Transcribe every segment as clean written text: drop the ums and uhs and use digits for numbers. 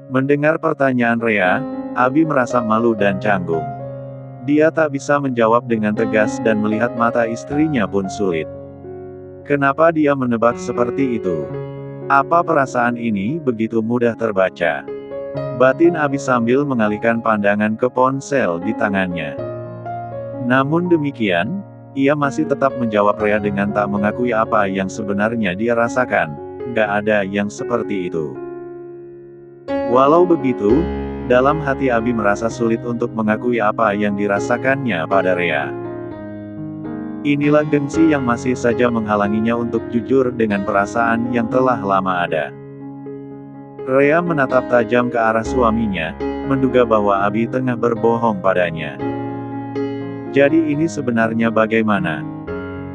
Mendengar pertanyaan Rea, Abi merasa malu dan canggung. Dia tak bisa menjawab dengan tegas dan melihat mata istrinya pun sulit. Kenapa dia menebak seperti itu? Apa perasaan ini begitu mudah terbaca? Batin Abi sambil mengalihkan pandangan ke ponsel di tangannya. Namun demikian, ia masih tetap menjawab Rea dengan tak mengakui apa yang sebenarnya dia rasakan. Gak ada yang seperti itu. Walau begitu, dalam hati Abi merasa sulit untuk mengakui apa yang dirasakannya pada Rea. Inilah gengsi yang masih saja menghalanginya untuk jujur dengan perasaan yang telah lama ada. Rea menatap tajam ke arah suaminya, menduga bahwa Abi tengah berbohong padanya. Jadi ini sebenarnya bagaimana?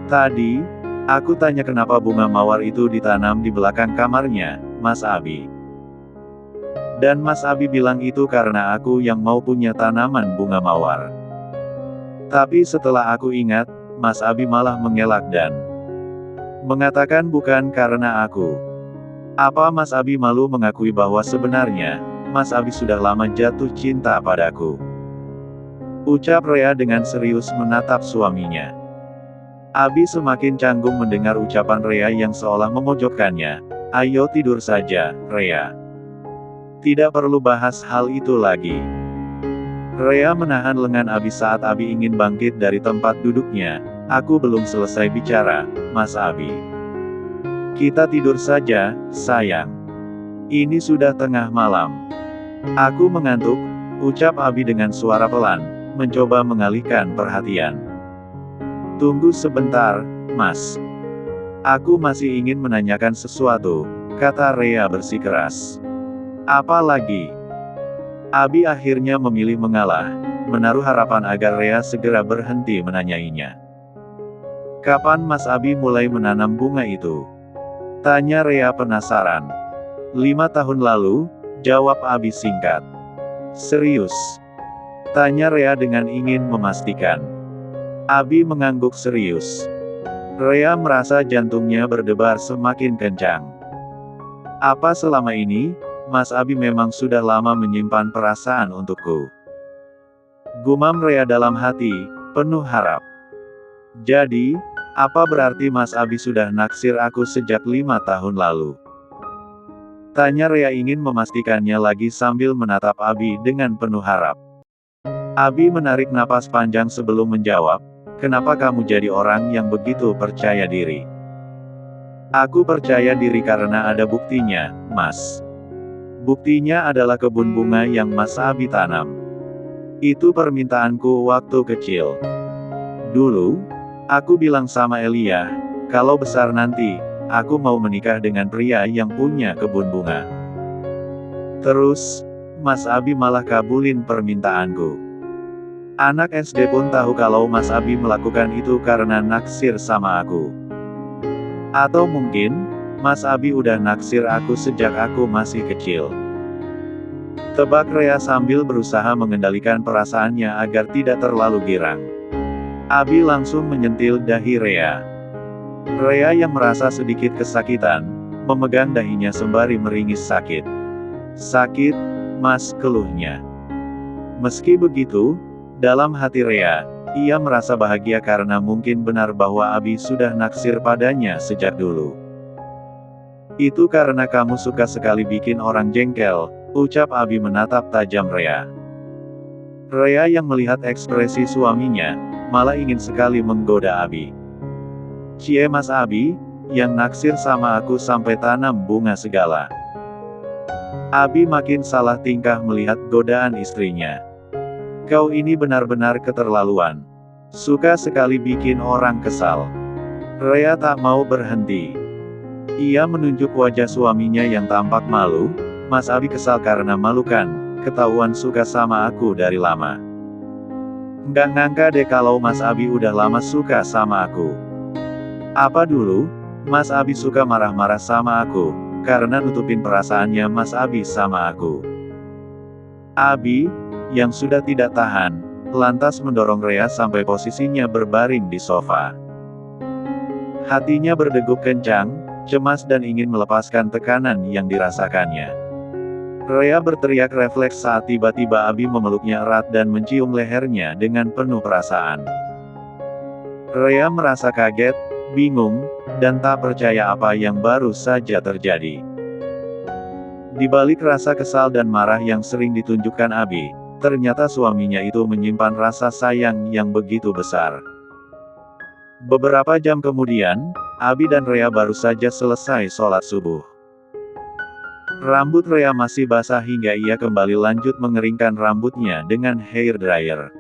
Tadi, aku tanya kenapa bunga mawar itu ditanam di belakang kamarnya, Mas Abi. Dan Mas Abi bilang itu karena aku yang mau punya tanaman bunga mawar. Tapi setelah aku ingat, Mas Abi malah mengelak dan mengatakan bukan karena aku. Apa Mas Abi malu mengakui bahwa sebenarnya, Mas Abi sudah lama jatuh cinta padaku? Ucap Rea dengan serius menatap suaminya. Abi semakin canggung mendengar ucapan Rea yang seolah memojokkannya. Ayo tidur saja, Rea. Tidak perlu bahas hal itu lagi. Rea menahan lengan Abi saat Abi ingin bangkit dari tempat duduknya. Aku belum selesai bicara, Mas Abi. Kita tidur saja, sayang. Ini sudah tengah malam. Aku mengantuk, ucap Abi dengan suara pelan, mencoba mengalihkan perhatian. Tunggu sebentar, Mas. Aku masih ingin menanyakan sesuatu, kata Rea bersikeras. Apa lagi? Abi akhirnya memilih mengalah, menaruh harapan agar Rea segera berhenti menanyainya. Kapan Mas Abi mulai menanam bunga itu? Tanya Rea penasaran. 5 tahun lalu, jawab Abi singkat. Serius? Tanya Rea dengan ingin memastikan. Abi mengangguk serius. Rea merasa jantungnya berdebar semakin kencang. Apa selama ini, Mas Abi memang sudah lama menyimpan perasaan untukku? Gumam Rea dalam hati, penuh harap. Jadi, apa berarti Mas Abi sudah naksir aku sejak 5 tahun lalu? Tanya Rea ingin memastikannya lagi sambil menatap Abi dengan penuh harap. Abi menarik napas panjang sebelum menjawab, kenapa kamu jadi orang yang begitu percaya diri? Aku percaya diri karena ada buktinya, Mas. Buktinya adalah kebun bunga yang Mas Abi tanam. Itu permintaanku waktu kecil. Dulu, aku bilang sama Elia, kalau besar nanti, aku mau menikah dengan pria yang punya kebun bunga. Terus, Mas Abi malah kabulin permintaanku. Anak SD pun tahu kalau Mas Abi melakukan itu karena naksir sama aku. Atau mungkin, Mas Abi udah naksir aku sejak aku masih kecil. Tebak Rea sambil berusaha mengendalikan perasaannya agar tidak terlalu girang. Abi langsung menyentil dahi Rea. Rea yang merasa sedikit kesakitan, memegang dahinya sembari meringis sakit. Sakit, Mas, keluhnya. Meski begitu, dalam hati Rea, ia merasa bahagia karena mungkin benar bahwa Abi sudah naksir padanya sejak dulu. Itu karena kamu suka sekali bikin orang jengkel, ucap Abi menatap tajam Rea. Rea yang melihat ekspresi suaminya, malah ingin sekali menggoda Abi. Cie Mas Abi, yang naksir sama aku sampai tanam bunga segala. Abi makin salah tingkah melihat godaan istrinya. Kau ini benar-benar keterlaluan. Suka sekali bikin orang kesal. Rea tak mau berhenti. Ia menunjuk wajah suaminya yang tampak malu. Mas Abi kesal karena malu kan, ketahuan suka sama aku dari lama. Nggak ngangka deh kalau Mas Abi udah lama suka sama aku. Apa dulu, Mas Abi suka marah-marah sama aku, karena nutupin perasaannya Mas Abi sama aku. Abi, yang sudah tidak tahan, lantas mendorong Rea sampai posisinya berbaring di sofa. Hatinya berdegup kencang, cemas dan ingin melepaskan tekanan yang dirasakannya. Rea berteriak refleks saat tiba-tiba Abi memeluknya erat dan mencium lehernya dengan penuh perasaan. Rea merasa kaget, bingung, dan tak percaya apa yang baru saja terjadi. Di balik rasa kesal dan marah yang sering ditunjukkan Abi, ternyata suaminya itu menyimpan rasa sayang yang begitu besar. Beberapa jam kemudian, Abi dan Rea baru saja selesai sholat subuh. Rambut Rea masih basah hingga ia kembali lanjut mengeringkan rambutnya dengan hair dryer.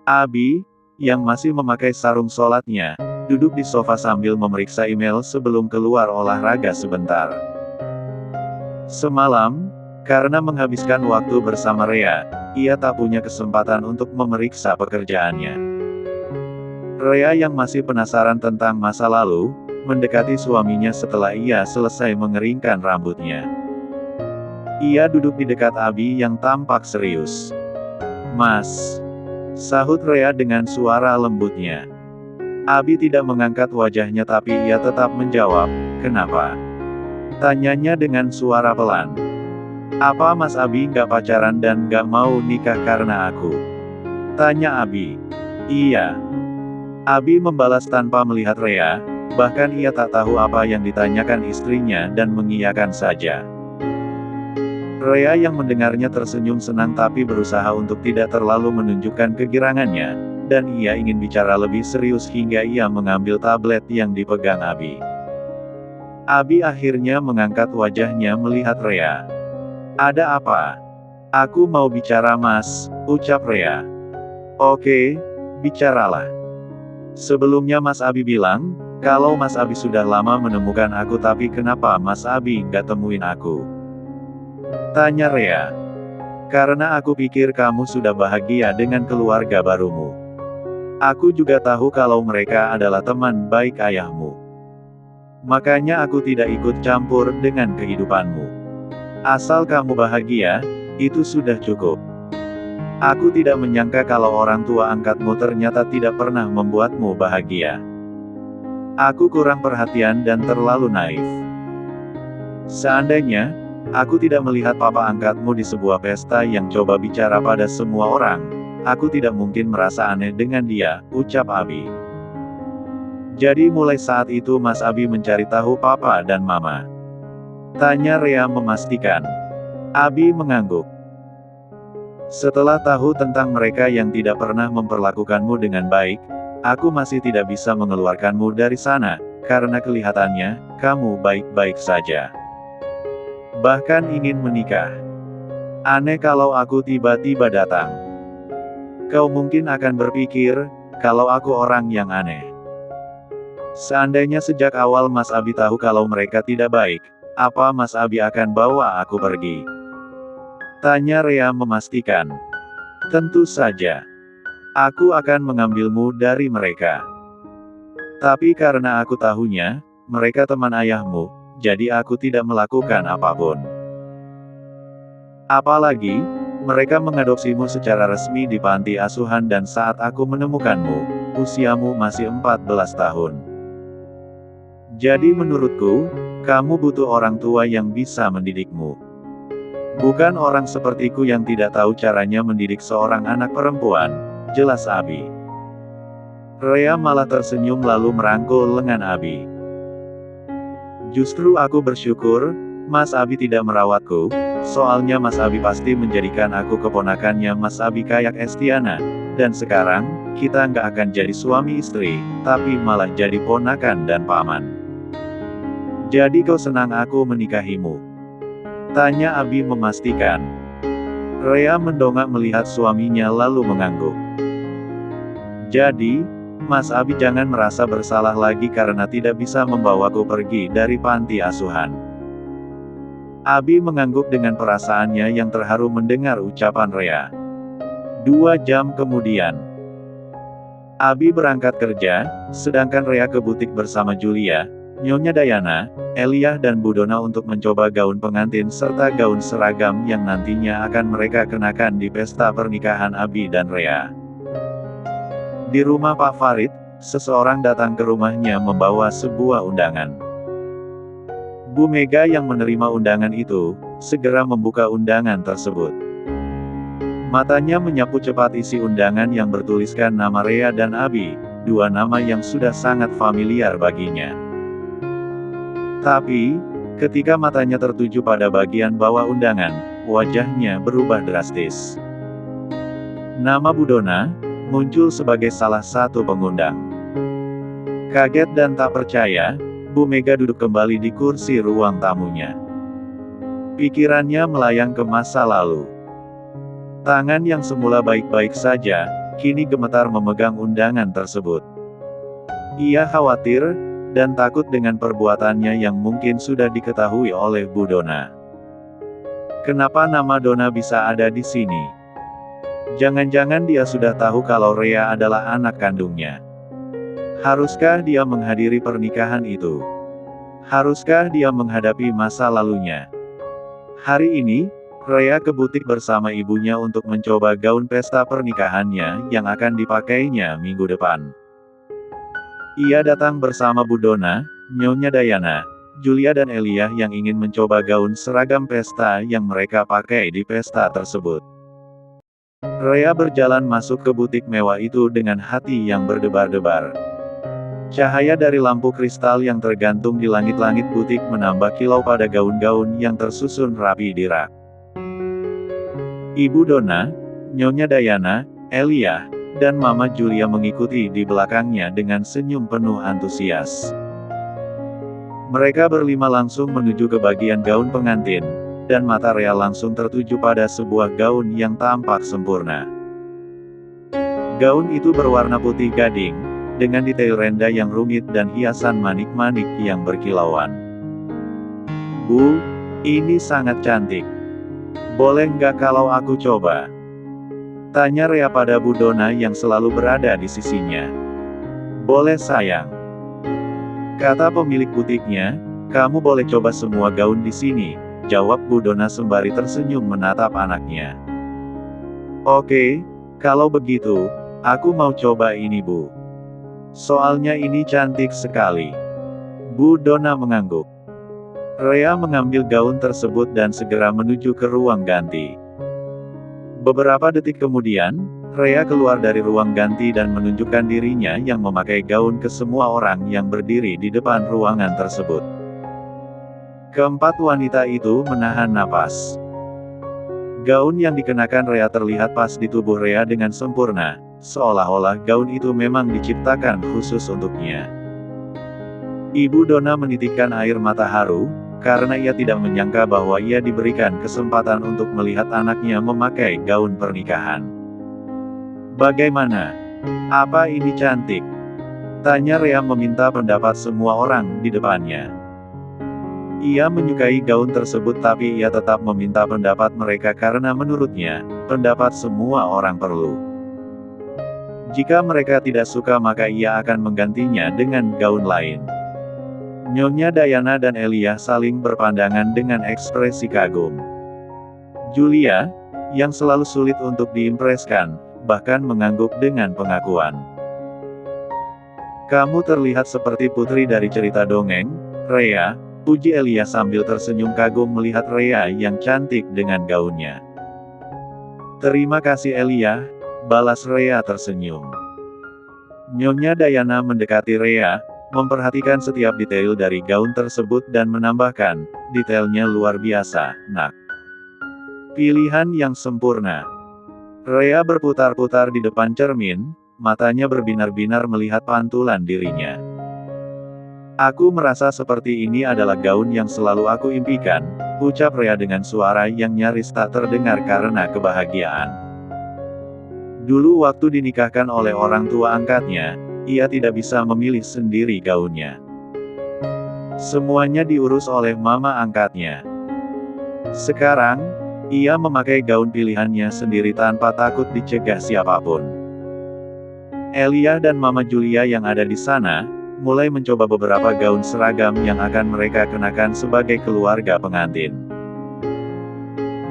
Abi, yang masih memakai sarung sholatnya, duduk di sofa sambil memeriksa email sebelum keluar olahraga sebentar. Semalam, karena menghabiskan waktu bersama Rea, ia tak punya kesempatan untuk memeriksa pekerjaannya. Rea yang masih penasaran tentang masa lalu, mendekati suaminya setelah ia selesai mengeringkan rambutnya. Ia duduk di dekat Abi yang tampak serius. "Mas," sahut Rea dengan suara lembutnya. Abi tidak mengangkat wajahnya tapi ia tetap menjawab, "Kenapa?" Tanyanya dengan suara pelan. "Apa Mas Abi nggak pacaran dan nggak mau nikah karena aku?" Tanya Abi. "Iya." Abi membalas tanpa melihat Rea, bahkan ia tak tahu apa yang ditanyakan istrinya dan mengiyakan saja. Rea yang mendengarnya tersenyum senang tapi berusaha untuk tidak terlalu menunjukkan kegirangannya, dan ia ingin bicara lebih serius hingga ia mengambil tablet yang dipegang Abi. Abi akhirnya mengangkat wajahnya melihat Rea. "Ada apa?" "Aku mau bicara Mas," ucap Rea. "Oke, bicaralah." Sebelumnya Mas Abi bilang, kalau Mas Abi sudah lama menemukan aku tapi kenapa Mas Abi nggak temuin aku? Tanya Rea. "Karena aku pikir kamu sudah bahagia dengan keluarga barumu. Aku juga tahu kalau mereka adalah teman baik ayahmu. Makanya aku tidak ikut campur dengan kehidupanmu. Asal kamu bahagia, itu sudah cukup. Aku tidak menyangka kalau orang tua angkatmu ternyata tidak pernah membuatmu bahagia. Aku kurang perhatian dan terlalu naif. Seandainya, aku tidak melihat papa angkatmu di sebuah pesta yang coba bicara pada semua orang, aku tidak mungkin merasa aneh dengan dia," ucap Abi. "Jadi mulai saat itu Mas Abi mencari tahu papa dan mama?" Tanya Rea memastikan. Abi mengangguk. "Setelah tahu tentang mereka yang tidak pernah memperlakukanmu dengan baik, aku masih tidak bisa mengeluarkanmu dari sana, karena kelihatannya, kamu baik-baik saja. Bahkan ingin menikah. Aneh kalau aku tiba-tiba datang. Kau mungkin akan berpikir, kalau aku orang yang aneh. Seandainya sejak awal Mas Abi tahu kalau mereka tidak baik, apa Mas Abi akan bawa aku pergi?" Tanya Rea memastikan. "Tentu saja. Aku akan mengambilmu dari mereka. Tapi karena aku tahunya, mereka teman ayahmu, jadi aku tidak melakukan apapun. Apalagi, mereka mengadopsimu secara resmi di panti asuhan dan saat aku menemukanmu, usiamu masih 14 tahun. Jadi menurutku, kamu butuh orang tua yang bisa mendidikmu. Bukan orang sepertiku yang tidak tahu caranya mendidik seorang anak perempuan," jelas Abi. Rea malah tersenyum lalu merangkul lengan Abi. "Justru aku bersyukur, Mas Abi tidak merawatku, soalnya Mas Abi pasti menjadikan aku keponakannya Mas Abi kayak Estiana, dan sekarang, kita nggak akan jadi suami istri, tapi malah jadi ponakan dan paman. Jadi kau senang aku menikahimu?" Tanya Abi memastikan. Rea mendongak melihat suaminya lalu mengangguk. "Jadi, Mas Abi jangan merasa bersalah lagi karena tidak bisa membawaku pergi dari panti asuhan." Abi mengangguk dengan perasaannya yang terharu mendengar ucapan Rea. 2 jam kemudian, Abi berangkat kerja, sedangkan Rea ke butik bersama Julia, Nyonya Dayana, Eliah dan Budona untuk mencoba gaun pengantin serta gaun seragam yang nantinya akan mereka kenakan di pesta pernikahan Abi dan Rea. Di rumah Pak Farid, seseorang datang ke rumahnya membawa sebuah undangan. Bu Mega yang menerima undangan itu, segera membuka undangan tersebut. Matanya menyapu cepat isi undangan yang bertuliskan nama Rea dan Abi, dua nama yang sudah sangat familiar baginya. Tapi, ketika matanya tertuju pada bagian bawah undangan, wajahnya berubah drastis. Nama Budona muncul sebagai salah satu pengundang. Kaget dan tak percaya, Bu Mega duduk kembali di kursi ruang tamunya. Pikirannya melayang ke masa lalu. Tangan yang semula baik-baik saja, kini gemetar memegang undangan tersebut. Ia khawatir, dan takut dengan perbuatannya yang mungkin sudah diketahui oleh Bu Dona. Kenapa nama Dona bisa ada di sini? Jangan-jangan dia sudah tahu kalau Rea adalah anak kandungnya. Haruskah dia menghadiri pernikahan itu? Haruskah dia menghadapi masa lalunya? Hari ini, Rea ke butik bersama ibunya untuk mencoba gaun pesta pernikahannya yang akan dipakainya minggu depan. Ia datang bersama Bu Dona, Nyonya Dayana, Julia dan Elia yang ingin mencoba gaun seragam pesta yang mereka pakai di pesta tersebut. Rea berjalan masuk ke butik mewah itu dengan hati yang berdebar-debar. Cahaya dari lampu kristal yang tergantung di langit-langit butik menambah kilau pada gaun-gaun yang tersusun rapi di rak. Ibu Dona, Nyonya Dayana, Elia, dan Mama Julia mengikuti di belakangnya dengan senyum penuh antusias. Mereka berlima langsung menuju ke bagian gaun pengantin, dan mata Rea langsung tertuju pada sebuah gaun yang tampak sempurna. Gaun itu berwarna putih gading, dengan detail renda yang rumit dan hiasan manik-manik yang berkilauan. Bu, ini sangat cantik. Boleh nggak kalau aku coba? Tanya Rea pada Bu Dona yang selalu berada di sisinya. Boleh sayang. Kata pemilik butiknya, kamu boleh coba semua gaun di sini, jawab Bu Dona sembari tersenyum menatap anaknya. Oke, kalau begitu, aku mau coba ini Bu. Soalnya ini cantik sekali. Bu Dona mengangguk. Rea mengambil gaun tersebut dan segera menuju ke ruang ganti. Beberapa detik kemudian, Rea keluar dari ruang ganti dan menunjukkan dirinya yang memakai gaun ke semua orang yang berdiri di depan ruangan tersebut. Keempat wanita itu menahan napas. Gaun yang dikenakan Rea terlihat pas di tubuh Rea dengan sempurna, seolah-olah gaun itu memang diciptakan khusus untuknya. Ibu Dona menitikkan air mata haru, karena ia tidak menyangka bahwa ia diberikan kesempatan untuk melihat anaknya memakai gaun pernikahan. Bagaimana? Apa ini cantik? Tanya Rea meminta pendapat semua orang di depannya. Ia menyukai gaun tersebut tapi ia tetap meminta pendapat mereka karena menurutnya, pendapat semua orang perlu. Jika mereka tidak suka maka ia akan menggantinya dengan gaun lain. Nyonya Dayana dan Elia saling berpandangan dengan ekspresi kagum. Julia, yang selalu sulit untuk diimpreskan, bahkan mengangguk dengan pengakuan. Kamu terlihat seperti putri dari cerita dongeng, Rea, puji Elia sambil tersenyum kagum melihat Rea yang cantik dengan gaunnya. Terima kasih Elia, balas Rea tersenyum. Nyonya Dayana mendekati Rea, memperhatikan setiap detail dari gaun tersebut dan menambahkan, detailnya luar biasa, nak. Pilihan yang sempurna. Rea berputar-putar di depan cermin, matanya berbinar-binar melihat pantulan dirinya. Aku merasa seperti ini adalah gaun yang selalu aku impikan, ucap Rea dengan suara yang nyaris tak terdengar karena kebahagiaan. Dulu waktu dinikahkan oleh orang tua angkatnya, ia tidak bisa memilih sendiri gaunnya. Semuanya diurus oleh mama angkatnya. Sekarang, ia memakai gaun pilihannya sendiri tanpa takut dicegah siapapun. Elia dan Mama Julia yang ada di sana, mulai mencoba beberapa gaun seragam yang akan mereka kenakan sebagai keluarga pengantin.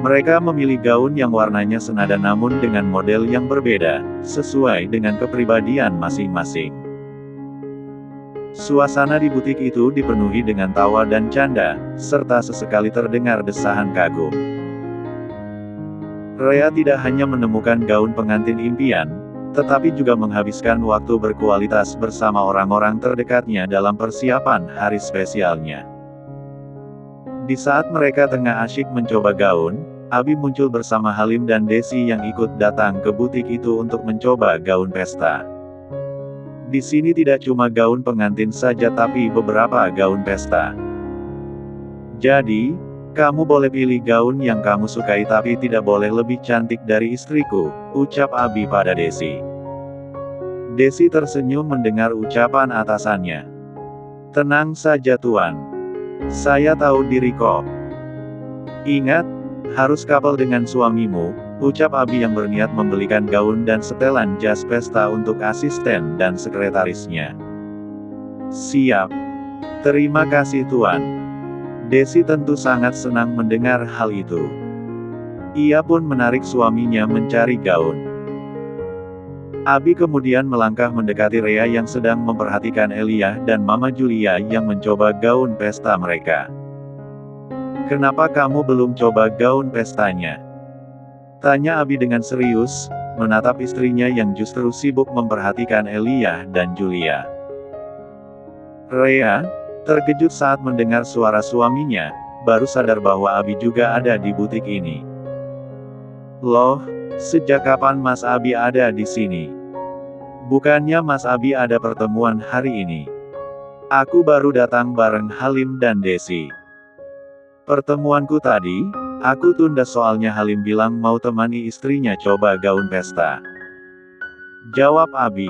Mereka memilih gaun yang warnanya senada namun dengan model yang berbeda, sesuai dengan kepribadian masing-masing. Suasana di butik itu dipenuhi dengan tawa dan canda, serta sesekali terdengar desahan kagum. Rhea tidak hanya menemukan gaun pengantin impian, tetapi juga menghabiskan waktu berkualitas bersama orang-orang terdekatnya dalam persiapan hari spesialnya. Di saat mereka tengah asyik mencoba gaun, Abi muncul bersama Halim dan Desi yang ikut datang ke butik itu untuk mencoba gaun pesta. Di sini tidak cuma gaun pengantin saja tapi beberapa gaun pesta. Jadi, kamu boleh pilih gaun yang kamu sukai tapi tidak boleh lebih cantik dari istriku, ucap Abi pada Desi. Desi tersenyum mendengar ucapan atasannya. Tenang saja tuan. Saya tahu diri kok. Ingat, harus couple dengan suamimu, ucap Abi yang berniat membelikan gaun dan setelan jas pesta untuk asisten dan sekretarisnya. Siap. Terima kasih tuan. Desi tentu sangat senang mendengar hal itu. Ia pun menarik suaminya mencari gaun. Abi kemudian melangkah mendekati Rhea yang sedang memperhatikan Elia dan Mama Julia yang mencoba gaun pesta mereka. Kenapa kamu belum coba gaun pestanya? Tanya Abi dengan serius, menatap istrinya yang justru sibuk memperhatikan Elia dan Julia. Rhea terkejut saat mendengar suara suaminya, baru sadar bahwa Abi juga ada di butik ini. Loh, sejak kapan Mas Abi ada di sini? Bukannya Mas Abi ada pertemuan hari ini? Aku baru datang bareng Halim dan Desi. Pertemuanku tadi, aku tunda soalnya Halim bilang mau temani istrinya coba gaun pesta. Jawab Abi.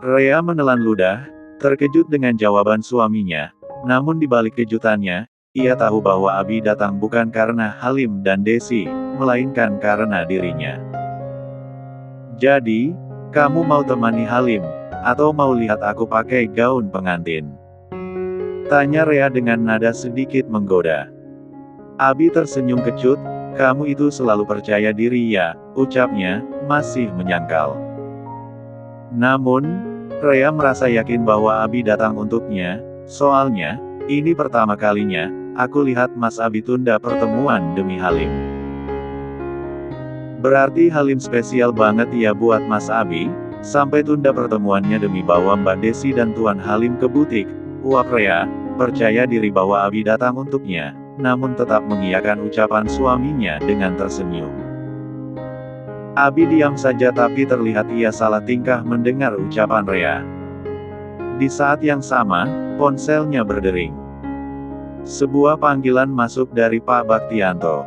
Rhea menelan ludah, terkejut dengan jawaban suaminya, namun di balik kejutannya, ia tahu bahwa Abi datang bukan karena Halim dan Desi, melainkan karena dirinya. Jadi, kamu mau temani Halim, atau mau lihat aku pakai gaun pengantin? Tanya Rhea dengan nada sedikit menggoda. Abi tersenyum kecut, kamu itu selalu percaya diri ya, ucapnya, masih menyangkal. Namun, Rhea merasa yakin bahwa Abi datang untuknya, soalnya, ini pertama kalinya, aku lihat Mas Abi tunda pertemuan demi Halim. Berarti Halim spesial banget ya buat Mas Abi, sampai tunda pertemuannya demi bawa Mbak Desi dan Tuan Halim ke butik, uap Rhea, percaya diri bahwa Abi datang untuknya, namun tetap mengiyakan ucapan suaminya dengan tersenyum. Abi diam saja tapi terlihat ia salah tingkah mendengar ucapan Rhea. Di saat yang sama, ponselnya berdering. Sebuah panggilan masuk dari Pak Baktianto.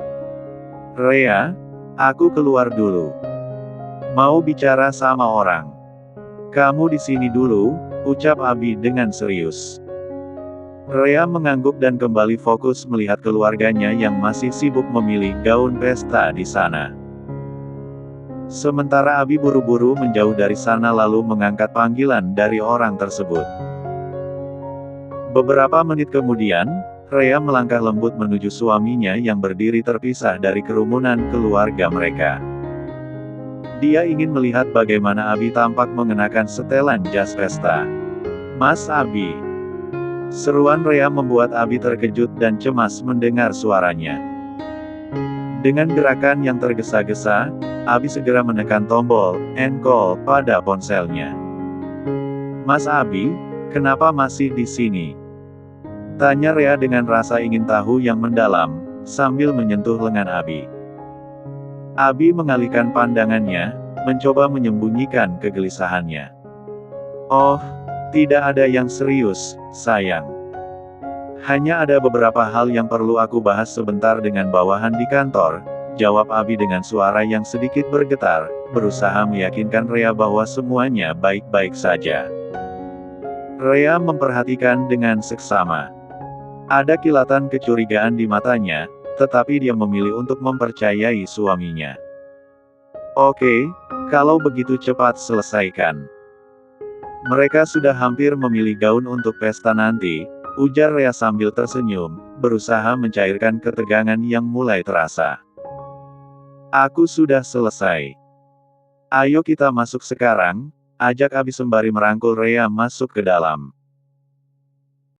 Rhea, aku keluar dulu. Mau bicara sama orang. Kamu di sini dulu, ucap Abi dengan serius. Rhea mengangguk dan kembali fokus melihat keluarganya yang masih sibuk memilih gaun pesta di sana. Sementara Abi buru-buru menjauh dari sana lalu mengangkat panggilan dari orang tersebut. Beberapa menit kemudian, Rhea melangkah lembut menuju suaminya yang berdiri terpisah dari kerumunan keluarga mereka. Dia ingin melihat bagaimana Abi tampak mengenakan setelan jas pesta. Mas Abi. Seruan Rhea membuat Abi terkejut dan cemas mendengar suaranya. Dengan gerakan yang tergesa-gesa, Abi segera menekan tombol end call pada ponselnya. Mas Abi, kenapa masih di sini? Tanya Rhea dengan rasa ingin tahu yang mendalam, sambil menyentuh lengan Abi. Abi mengalihkan pandangannya, mencoba menyembunyikan kegelisahannya. Oh, tidak ada yang serius, sayang. Hanya ada beberapa hal yang perlu aku bahas sebentar dengan bawahan di kantor, jawab Abi dengan suara yang sedikit bergetar, berusaha meyakinkan Rhea bahwa semuanya baik-baik saja. Rhea memperhatikan dengan seksama. Ada kilatan kecurigaan di matanya, tetapi dia memilih untuk mempercayai suaminya. Oke, kalau begitu cepat selesaikan. Mereka sudah hampir memilih gaun untuk pesta nanti, ujar Rhea sambil tersenyum, berusaha mencairkan ketegangan yang mulai terasa. Aku sudah selesai. Ayo kita masuk sekarang, ajak Abi sembari merangkul Rea masuk ke dalam.